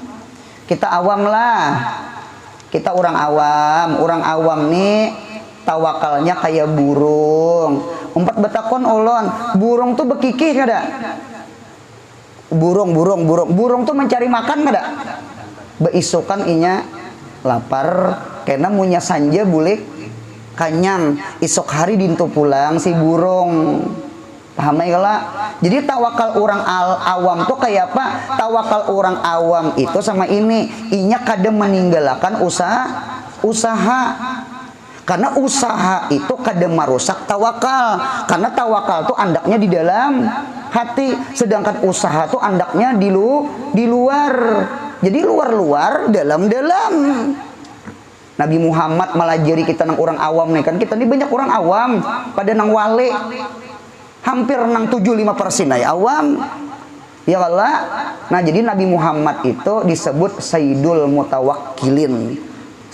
Kita awam lah. Kita orang awam. Orang awam nih tawakalnya kayak burung. Umpat betakon ulon. Burung tuh bekikih kada? Burung tuh mencari makan kada? Beisukan inya lapar karena munya sanja bulik kanyang isok hari dintu pulang si burung. Paham ya kala? Jadi tawakal orang awam tuh kayak apa? Tawakal orang awam itu sama ini, inya kada meninggalkan usaha. Karena usaha itu kada merusak tawakal. Karena tawakal tuh andaknya di dalam hati, sedangkan usaha tuh andaknya di luar. Jadi luar-luar, dalam-dalam. Nabi Muhammad melajari kita nang orang awam nih kan. Kita ini banyak orang awam pada nang wale. Hampir nang 75% ya awam. Ya Allah. Nah, jadi Nabi Muhammad itu disebut Sayyidul Mutawakkilin.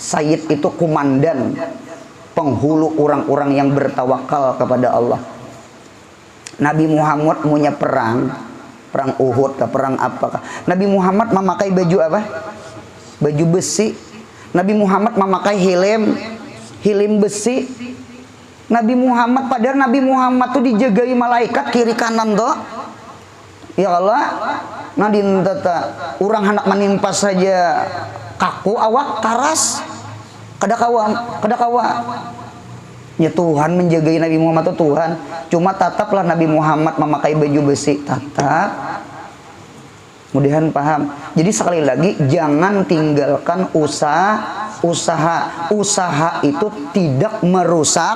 Sayyid itu komandan, penghulu orang-orang yang bertawakal kepada Allah. Nabi Muhammad punya perang Uhud, perang apakah? Nabi Muhammad memakai baju apa? Baju besi. Nabi Muhammad memakai hilim besi. Nabi Muhammad, padahal Nabi Muhammad tuh dijagai malaikat kiri kanan toh. Ya Allah. Nah orang hendak menimpa saja kaku awak karas. Kada kawa. Ya Tuhan menjagai Nabi Muhammad itu Tuhan. Cuma tataplah Nabi Muhammad memakai baju besi. Tatap. Mudahan paham. Jadi sekali lagi jangan tinggalkan usaha. Usaha itu tidak merusak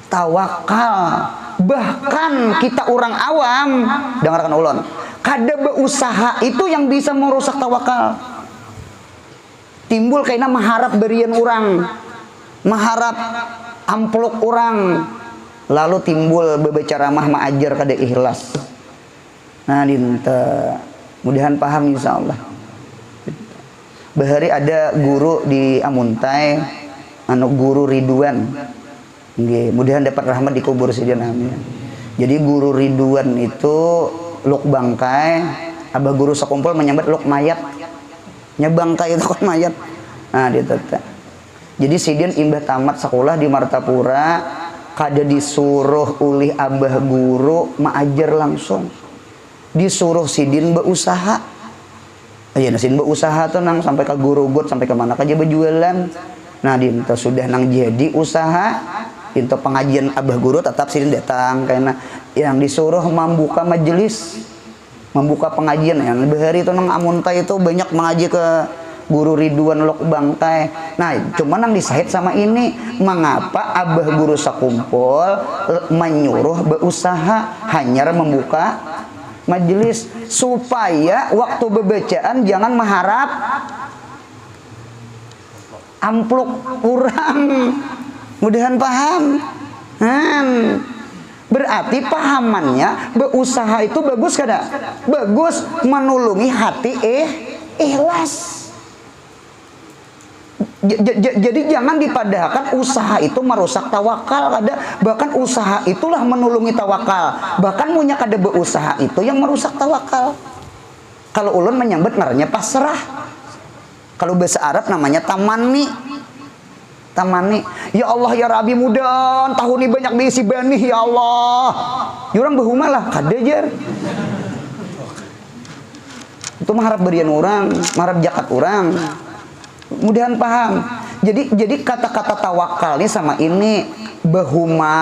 tawakal. Bahkan kita orang awam, dengarkan ulun, kada berusaha itu yang bisa merusak tawakal. Timbul kayaknya mengharap berian orang, mengharap amplok orang, lalu timbul beberapa mah maajar kada ikhlas. Nah dinta mudahan paham insyaallah. Bahari ada guru di Amuntai, guru Ridwan. Nggih, mudahan dapat rahmat dikubur si dia namanya. Jadi guru Ridwan itu luk bangkai, abah guru sekumpul menyambat luk mayat. Nyebangkai itu kan mayat. Nah, dia tata. Jadi sidin imbah tamat sekolah di Martapura, kada disuruh oleh abah guru maajar langsung. Disuruh sidin berusaha. Aja nasin berusaha tuh nang sampai ke guru gut sampai ke mana aja berjualan. Nah, dinta sudah nang jadi usaha, dinta pengajian abah guru tetap sidin datang karena yang disuruh membuka majelis, membuka pengajian yang bahari itu nang Amuntai itu banyak mengaji ke guru Ridwan Lok Bangkai. Nah, cuman yang disahid sama ini, mengapa abah guru sakumpul menyuruh berusaha hanyar membuka majelis supaya waktu bebacaan jangan mengharap ampluk kurang. Mudahan paham. Berarti pahamannya berusaha itu bagus kada? Bagus, menulungi hati ikhlas. Jadi jangan dipadahkan usaha itu merusak tawakal kada. Bahkan usaha itulah menulungi tawakal. Bahkan punya kada berusaha itu yang merusak tawakal. Kalau ulun menyambut naranya pasrah. Kalau bahasa Arab namanya tamani. Tamani, ya Allah ya Rabbi, mudah tahun ini banyak diisi benih ya Allah. Jurang behuma lah, kada jar. Itu mengharap berian orang, mengharap jakat orang. Mudahan paham. Jadi kata-kata tawakal ini sama ini behuma,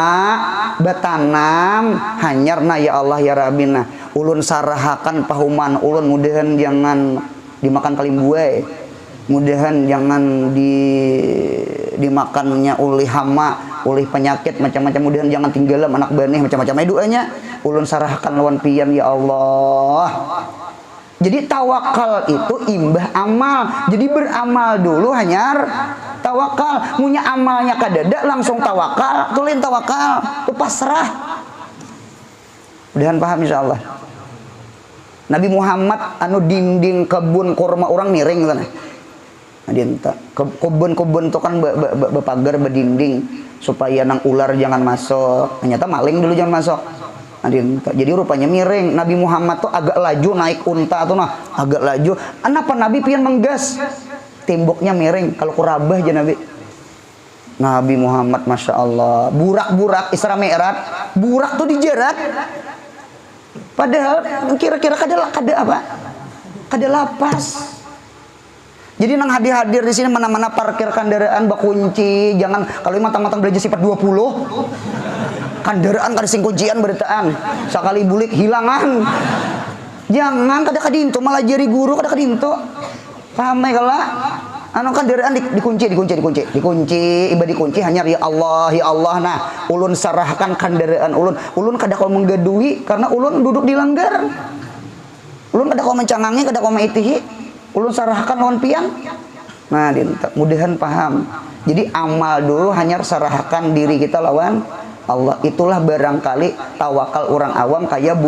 batanam, hanyarna ya Allah ya Rabbi. Nah, ulun sarahakan pahuman ulun, mudahan jangan dimakan kalimbuai. Mudahan jangan dimakannya oleh hama, oleh penyakit macam-macam. Mudahan jangan tinggalan anak benih macam-macam. Doanya ulun sarahkan lawan pian ya Allah. Jadi tawakal itu imbah amal. Jadi beramal dulu hanyar tawakal. Punya amalnya kadada langsung tawakal, tulin tawakal, itu pasrah. Mudahan paham insyaallah. Nabi Muhammad anu dinding kebun kurma orang miring sana. Dinta kebun-kebun itu kan bepagar bedinding supaya nang ular jangan masuk. Ternyata maling dulu jangan masuk. Dinta. Jadi rupanya miring. Nabi Muhammad tuh agak laju naik unta tuh nah, agak laju. Kenapa Nabi pian menggas? Temboknya miring. Kalau kurabah aja Nabi. Nabi Muhammad masya Allah. Burak-burak Isra Mi'raj. Burak tuh dijerat. Padahal kira-kira kada apa? Kada lapas. Jadi nang hadir-hadir di sini mana-mana parkir kendaraan bakunci, jangan kalau matang-matang belajar sifat 20. Kendaraan kada sing kuncian beritaan. Sakali bulik hilangan. Jangan kada kadinto malah jari guru kada kadinto. Paham ya kala? Anu kendaraan dikunci, ibadah dikunci hanya ya Allah. Nah, ulun sarahkan kendaraan ulun kada kau menggaduhi karena ulun duduk di langgar. Ulun kada kau mencangangi, kada kau maitihi. Ulun sarahkan lawan pian. Nah, mudahan paham. Jadi amal dulu hanya sarahkan diri kita lawan Allah. Itulah barangkali tawakal orang awam kayak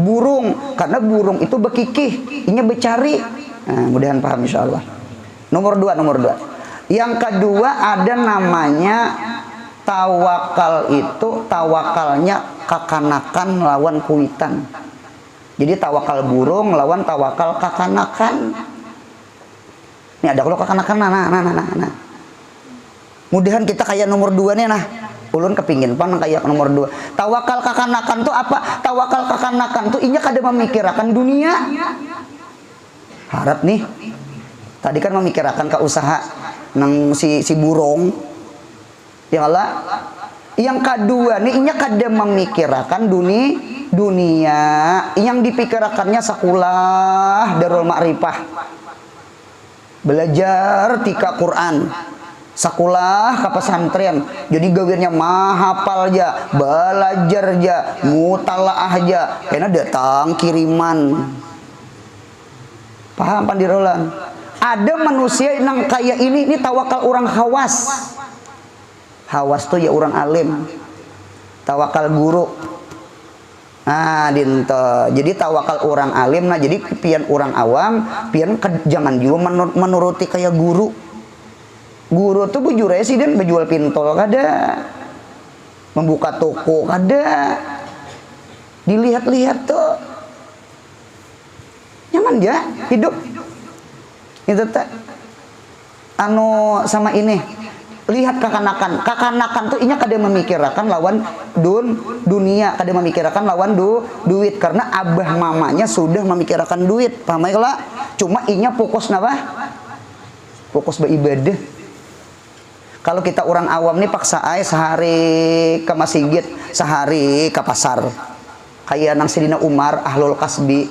burung. Karena burung itu bekikih, inya becari. Nah, mudahan paham insyaallah. Nomor dua. Yang kedua ada namanya tawakal itu tawakalnya kakanakan lawan kuitan. Jadi tawakal burung lawan tawakal kakanakan. Nih ada kalau kakanakan nah. Mudahan kita kayak nomor 2 nih nah. Ulun kepingin pan kayak nomor 2. Tawakal kakanakan tuh apa? Tawakal kakanakan tuh inya kada memikirkan dunia. Harap nih. Tadi kan memikirkan ke usaha nang si burung. Ya Allah. Yang kedua nih inya kada memikirkan dunia yang dipikirkannya sekolah Darul Ma'rifah, belajar tika Quran, sekolah ke pesantren, jadi gawirnya mahapal aja, belajar aja, mutalaah aja, karena datang kiriman. Paham pandirolan? Ada manusia yang kayak ini tawakal orang hawas tuh ya orang alim, tawakal guru. Nah, dinto. Jadi tawakal orang alim. Nah, jadi pian orang awam, pian jangan juga menuruti kayak guru. Guru tuh bujur residen berjual pintol kada, membuka toko kada, dilihat-lihat tuh, nyaman ya hidup. Itu tak, anu sama ini. Lihat kakanakan tuh inya kada memikirkan lawan dunia, kada memikirkan lawan duit karena abah mamanya sudah memikirkan duit. Paham ya lah? Cuma inya fokus napa? Fokus beribadah. Kalau kita orang awam nih paksa ay sehari ke masjid, sehari ke pasar. Kayak nang Sidina Umar Ahlul Kasbi.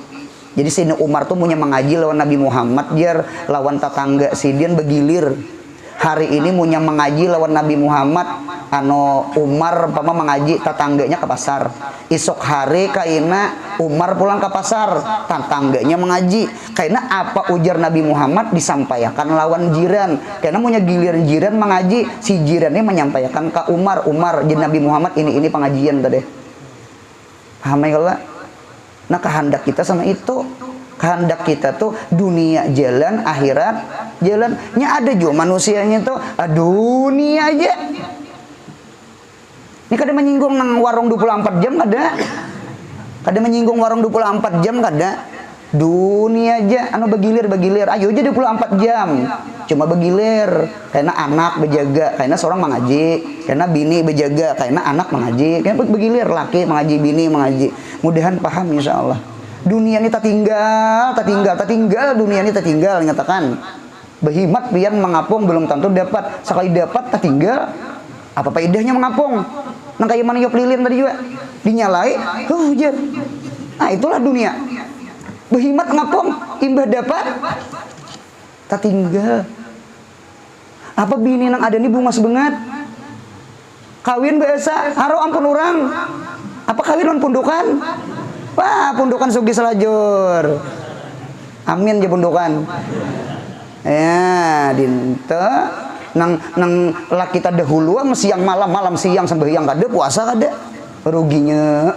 Jadi Sayyidina Umar tuh punya mengaji lawan Nabi Muhammad, jar lawan tetangga sidian begilir. Hari ini punya mengaji lawan Nabi Muhammad, Umar pama mengaji tetangganya ke pasar. Isok hari kaina Umar pulang ke pasar, tetangganya mengaji. Kaina apa ujar Nabi Muhammad disampaikan lawan jiran. Karena punya giliran jiran mengaji, si jirannya menyampaikan ke Umar, jadi Nabi Muhammad ini pengajian tadi. Paham ya kalau? Nah kehendak kita sama itu. Kehendak kita tuh dunia jalan, akhirat jalan. Nya ada juga manusianya tuh dunia aja. Ini kada menyinggung nang warung 24 jam kada. Kada menyinggung warung 24 jam kada. Dunia aja begilir. Ayo aja 24 jam. Cuma begilir. Karena anak bejaga, karena seorang mengaji, karena bini bejaga, karena anak mengaji, karena begilir laki mengaji, bini mengaji. Mudahan paham insyaallah. Dunia ini tak tinggal dunia ini tak tinggal, nyatakan behimat pian mengapung belum tentu dapat, sekali dapat tak tinggal. Apa faedahnya mengapung? Nang kayak mana yop lilin tadi juga dinyalai hujan. Nah itulah dunia. Behimat ngapung imbah dapat tak tinggal. Apa bini nang ada nih bunga sebengat kawin biasa haro ampun orang. Apa kawin on pundukan? Wah, pundukan sugi selajur. Amin ya pundukan. Ya, dinta nang laki kita dahulu siang malam siang sembahyang kada puasa kada. Ruginya.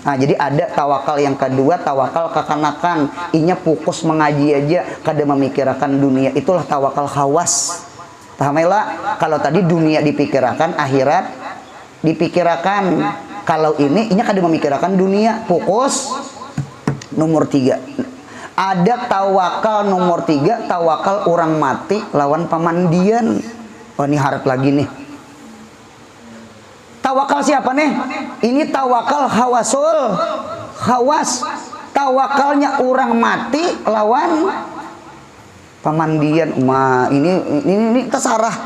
Nah, jadi ada tawakal yang kedua, tawakal kekanakan. Inya fokus mengaji aja kada memikirkan dunia. Itulah tawakal khawas. Pahamela, kalau tadi dunia dipikirkan, akhirat dipikirkan. Kalau ini kada memikirkan dunia, fokus. Nomor 3 ada tawakal. Nomor 3 tawakal orang mati lawan pamandian. Oh ini harap lagi nih. Tawakal siapa nih? Ini tawakal khawas. Tawakalnya orang mati lawan pamandian. Ini terserah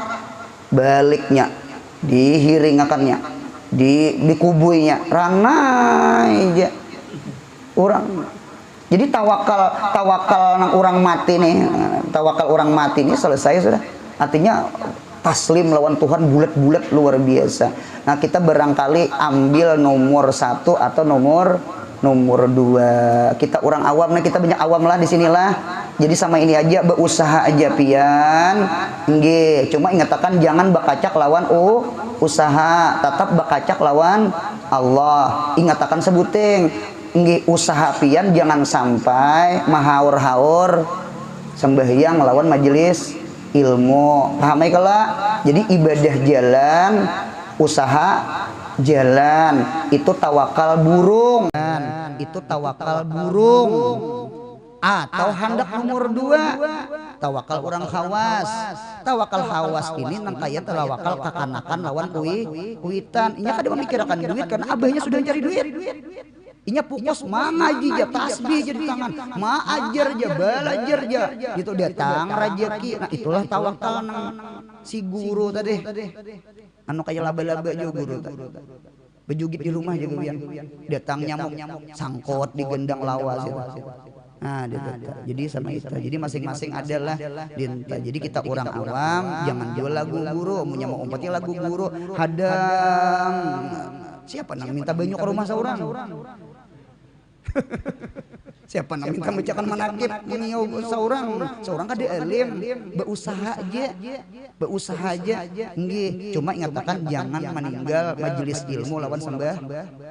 baliknya, dihiringakannya, dikubuinya ranai aja orang. Jadi tawakal nang orang mati nih, selesai sudah. Artinya taslim lawan Tuhan bulat-bulat luar biasa. Nah kita barangkali ambil nomor 1 atau nomor 2. Kita orang awam, nah kita banyak awam lah di sinilah. Jadi sama ini aja, berusaha aja pian. Nggih, cuma ingatakan jangan bakacak lawan usaha, tetap bakacak lawan Allah. Ingatakan sebuting, nggih usaha pian jangan sampai mahaur-haur sembahyang lawan majelis ilmu. Paham ya kala? Jadi ibadah jalan, usaha jalan, itu tawakal burung. Atau hendak nomor 2 tawakal orang khawas. Tawakal khawas ini nang kaya tawakal kakanakan lawan kuitan. Inya kada memikirkan duit karena abahnya sudah cari duit. Inya fokus mengaji aja, tasbih jadi tangan, ajar aja, belajar aja, itu datang rezeki. Nah itulah tawakal nang si guru tadi. Kayak laba-laba juga guru tadi. Bejugit di rumah juga biar datang nyamuk sangkot di gendang lawas itu. Nah, jadi sama itu. Jadi masing-masing adalah dinta. Jadi kita orang awam jangan jual lagu guru, punya mau umpatnya lagu guru hadang. Siapa nang minta banyak ke rumah seorang? Siapa nang minta bacakan manakib ngiyau seorang kada alim, berusaha aja. Nggih, cuma ingatakan jangan meninggal majelis ilmu lawan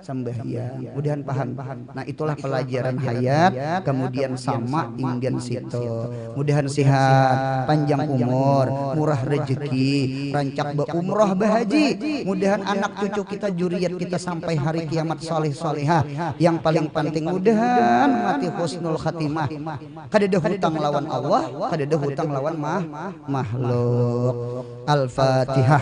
sembahyang. Mudahan paham. Nah, itulah pelajaran hayat, kemudian sama inggan situ. Mudahan sehat, panjang umur, murah rezeki, rancak umroh bahaji. Mudahan anak cucu kita, juriat kita sampai hari kiamat saleh-salehah. Yang paling penting mudahan mati husnul khatimah. Kadada hutang lawan Allah, kadada hutang lawan makhluk. Al-Fatihah.